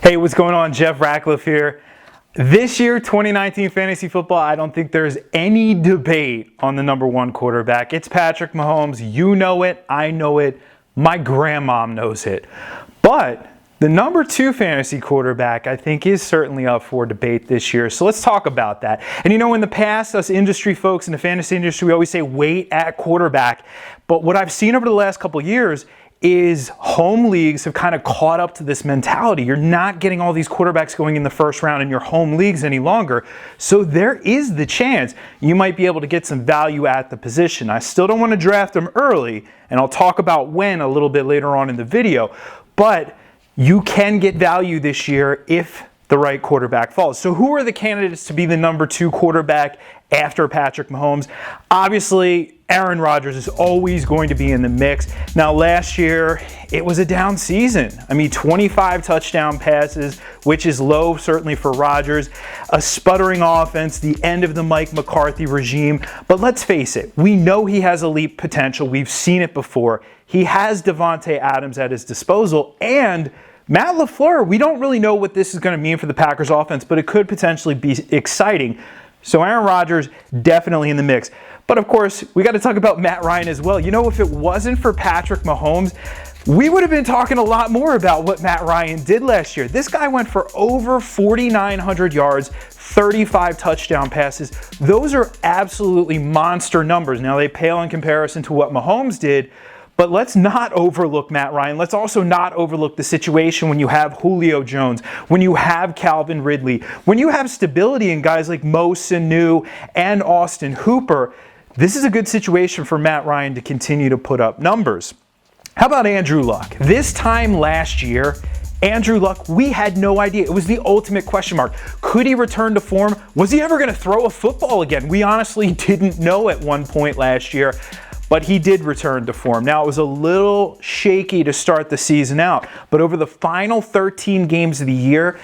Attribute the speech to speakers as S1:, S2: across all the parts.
S1: Hey, what's going on? Jeff Ratcliffe here. This year, 2019 fantasy football, I don't think there's any debate on the number one quarterback. It's Patrick Mahomes. You know it. I know it. My grandmom knows it. But the number two fantasy quarterback, I think, is certainly up for debate this year. So let's talk about that. And you know, in the past, us industry folks in the fantasy industry, we always say wait at quarterback. But what I've seen over the last couple of years is home leagues have kind of caught up to this mentality. You're not getting all these quarterbacks going in the first round in your home leagues any longer. So there is the chance you might be able to get some value at the position. I still don't want to draft them early, and I'll talk about when a little bit later on in the video. But you can get value this year if the right quarterback falls. So who are the candidates to be the number two quarterback after Patrick Mahomes? Obviously, Aaron Rodgers is always going to be in the mix. Now, last year, it was a down season. I mean, 25 touchdown passes, which is low, certainly for Rodgers. A sputtering offense, the end of the Mike McCarthy regime. But let's face it, we know he has elite potential. We've seen it before. He has Devontae Adams at his disposal, and Matt LaFleur, we don't really know what this is going to mean for the Packers offense, but it could potentially be exciting. So Aaron Rodgers, definitely in the mix. But of course, we got to talk about Matt Ryan as well. You know, if it wasn't for Patrick Mahomes, we would have been talking a lot more about what Matt Ryan did last year. This guy went for over 4,900 yards, 35 touchdown passes. Those are absolutely monster numbers. Now, they pale in comparison to what Mahomes did, but let's not overlook Matt Ryan. Let's also not overlook the situation when you have Julio Jones, when you have Calvin Ridley, when you have stability in guys like Mo Sanu and Austin Hooper. This is a good situation for Matt Ryan to continue to put up numbers. How about Andrew Luck? This time last year, Andrew Luck, we had no idea. It was the ultimate question mark. Could he return to form? Was he ever going to throw a football again? We honestly didn't know at one point last year. But he did return to form. Now, it was a little shaky to start the season out, but over the final 13 games of the year,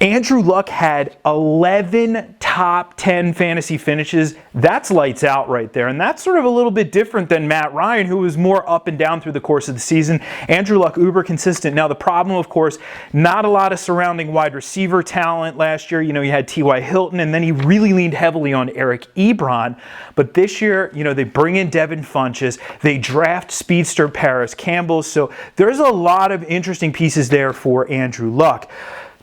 S1: Andrew Luck had 11 top 10 fantasy finishes. That's lights out right there. And that's sort of a little bit different than Matt Ryan, who was more up and down through the course of the season. Andrew Luck, uber consistent. Now, the problem, of course, not a lot of surrounding wide receiver talent last year. You know, you had T.Y. Hilton, and then he really leaned heavily on Eric Ebron. But this year, you know, they bring in Devin Funchess. They draft speedster Paris Campbell. So there's a lot of interesting pieces there for Andrew Luck.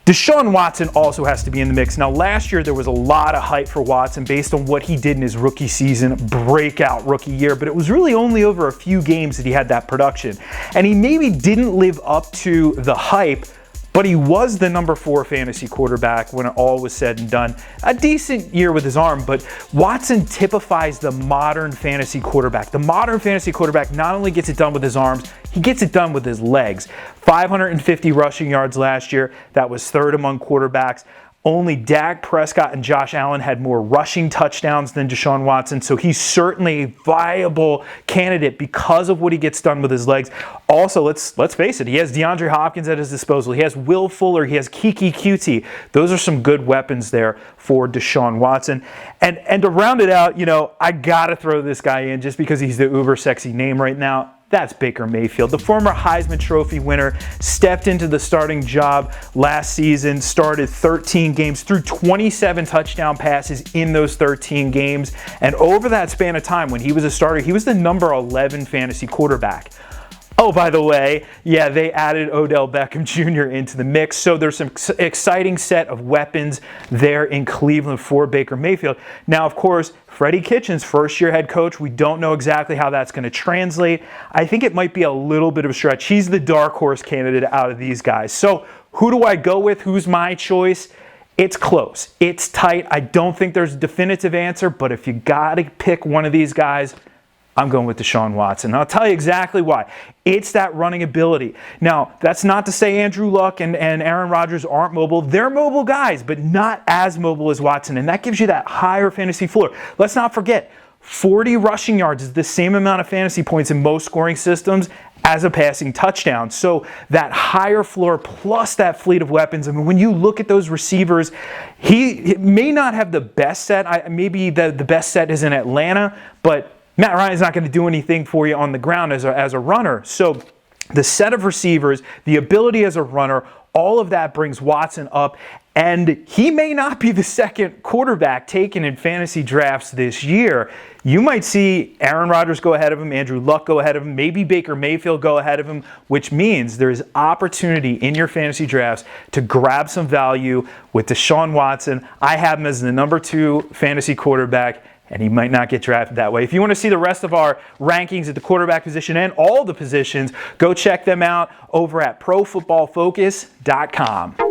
S1: Deshaun Watson also has to be in the mix. Now, last year, there was a lot of hype for Watson based on what he did in his rookie season, breakout rookie year, but it was really only over a few games that he had that production. And he maybe didn't live up to the hype, but he was the number 4 fantasy quarterback when it all was said and done. A decent year with his arm, but Watson typifies the modern fantasy quarterback. The modern fantasy quarterback not only gets it done with his arms, he gets it done with his legs. 550 rushing yards last year. That was third among quarterbacks. Only Dak Prescott and Josh Allen had more rushing touchdowns than Deshaun Watson, so he's certainly a viable candidate because of what he gets done with his legs. Also, let's face it, he has DeAndre Hopkins at his disposal. He has Will Fuller. He has Kiki Qt. Those are some good weapons there for Deshaun Watson. And to round it out, you know, I got to throw this guy in just because he's the uber sexy name right now. That's Baker Mayfield. The former Heisman Trophy winner stepped into the starting job last season, started 13 games, threw 27 touchdown passes in those 13 games. And over that span of time, when he was a starter, he was the number 11 fantasy quarterback. Oh, by the way, yeah, they added Odell Beckham Jr. into the mix. So there's some exciting set of weapons there in Cleveland for Baker Mayfield. Now, of course, Freddie Kitchens, first-year head coach. We don't know exactly how that's going to translate. I think it might be a little bit of a stretch. He's the dark horse candidate out of these guys. So who do I go with? Who's my choice? It's close. It's tight. I don't think there's a definitive answer, but if you got to pick one of these guys, I'm going with Deshaun Watson. And I'll tell you exactly why. It's that running ability. Now, that's not to say Andrew Luck and Aaron Rodgers aren't mobile. They're mobile guys, but not as mobile as Watson. And that gives you that higher fantasy floor. Let's not forget, 40 rushing yards is the same amount of fantasy points in most scoring systems as a passing touchdown. So that higher floor plus that fleet of weapons. I mean, when you look at those receivers, he may not have the best set. Maybe the best set is in Atlanta, but Matt Ryan's not going to do anything for you on the ground as a runner. So the set of receivers, the ability as a runner, all of that brings Watson up. And he may not be the second quarterback taken in fantasy drafts this year. You might see Aaron Rodgers go ahead of him, Andrew Luck go ahead of him, maybe Baker Mayfield go ahead of him, which means there's opportunity in your fantasy drafts to grab some value with Deshaun Watson. I have him as the number 2 fantasy quarterback, and he might not get drafted that way. If you want to see the rest of our rankings at the quarterback position and all the positions, go check them out over at ProFootballFocus.com.